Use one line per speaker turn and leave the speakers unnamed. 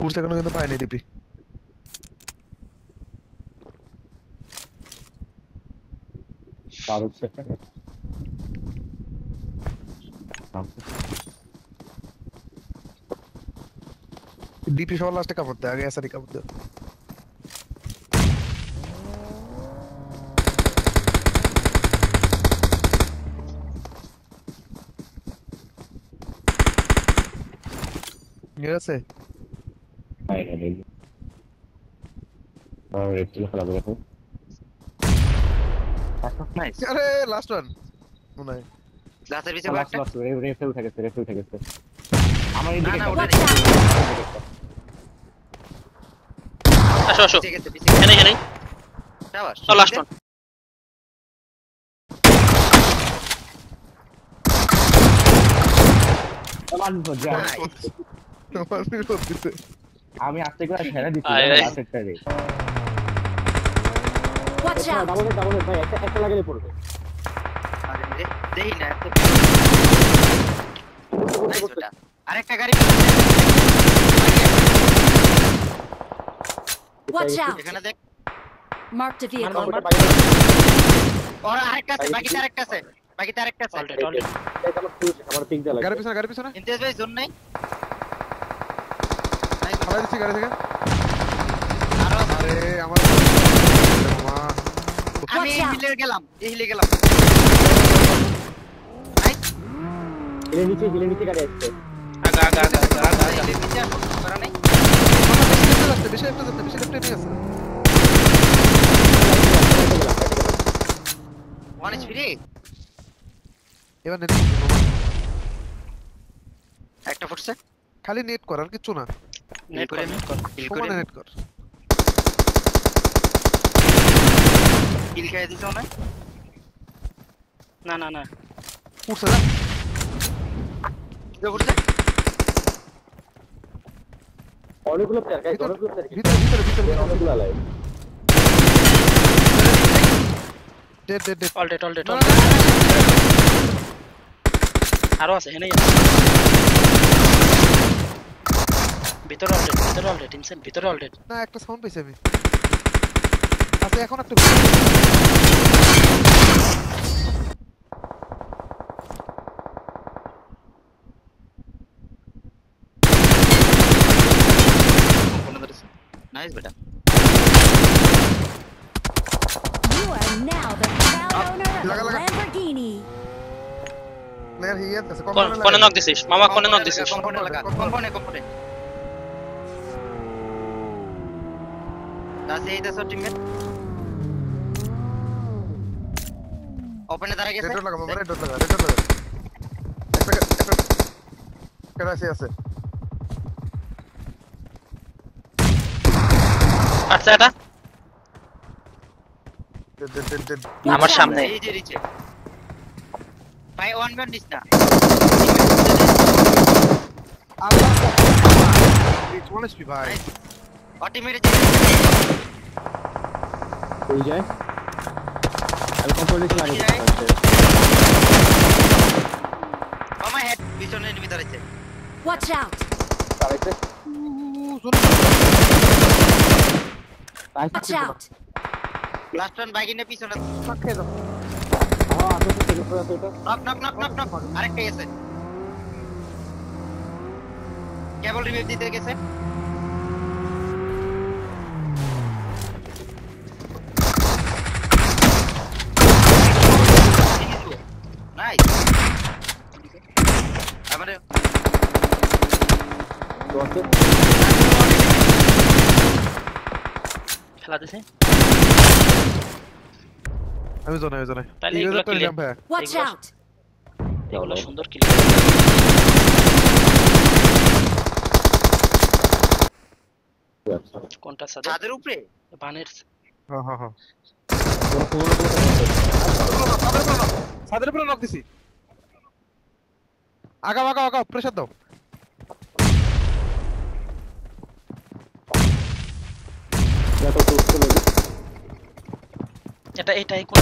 উড়ছে কেন কিন্তু পাইনি ডিপি। ডিপি সবার লাস্টে কাপড় দেয়, আগে এসারি কাপড় দেয়। ঠিক আছে আরে লাস্ট ওয়ান মনে হয়
লাস্টের পিছে একটা
রেফে উঠে গেছে আমার এইদিকে
আসো এখানে
শাবাশ
চল লাস্ট ওয়ান
আমি আস্তে করে ছেড়ে দিচ্ছি লাস্টেরটারে
Watch out!
ডাবল ভাই একটা লাগালে পড়বে
আরে দেই না এত আরেকটা গাড়ি
Watch out!
এখানে দেখ
Mark the vehicle.
ওর আরেকটা আছে বাকিটা আরেকটা আছে
অলরেডি
আমার পিক দেয়া লাগে
গাড়ি পিছনে
ইমতিয়াজ ভাই জোন নাই
ফালাই দিচ্ছি গাড়ি থেকে।
আরো
আরে আমার মা
আমি হিলে গেলাম
হিলে নিচে গাড়ি আসছে
আগা
করা নাই
বেশি একটা আছে
ওয়ান স্পিডে
এবার নেট
একটা ফুটছে
খালি নেট কর আর কিছু না,
নেট কর
সমানে নেট কর।
কিল খেয়ে দিছো
না
উঠছে না
ফুটছে
অনেকগুলো প্লেয়ার গাইস অনেকগুলো প্লেয়ার
ভিতরে
অনেকগুলো লাইভ
ডেড
অলরেডি আরো আছে এখানেই ভিতরে অলরেডি ইনসেন ভিতরে অলরেডি
না একটা সাউন্ড পেয়েছি আমি। আচ্ছা এখন একটা
নাইস বেটা
You are now the proud owner of
Laga,
a
laga.
Lamborghini.
Player here আছে
কোনে নক দিছিস মামা কোনে নক দিছিস
কম্পাউন্ডে লাগা কম্পাউন্ডে দাসে এইটা সব টিমমেট ওপেনে দাঁড়া গেছে
রেড লাগা বাবা রেড লাগা একটা কেডা আছে
আচ্ছা এটা
ডেড
আমার সামনে
এই যে রিচে ভাই ওয়ান গান দিস না
আল্লাহ ইটস ওয়ান এসপি ভাই
অটি মেরে যে
কই যায় আমি কম্পিউটার লাগে
মামা হেড পিছনে এনিমি দাঁড়াইছে
Watch out!
তাইতে
Watch out!
লাস্ট রান বাইকিনে পিছনে
খেয়ে দাও।
আসলে থেকে পড়া তো এটা
নক আরেকটা গেছে কেবল রিভাইভ দিতে গেছে নাইস আমারে
খেলা দিছে
আমি জানাই
তাহলে
এই
এগুলো
তো নিলাম ভাই।
Watch out!
এগুলো সুন্দর কিল কোনটা
ছাদের উপরে
বানের
হ্যাঁ ছাদের উপরে নক দিছি। আগা প্রেসার দাও।
এটা এটাই কোন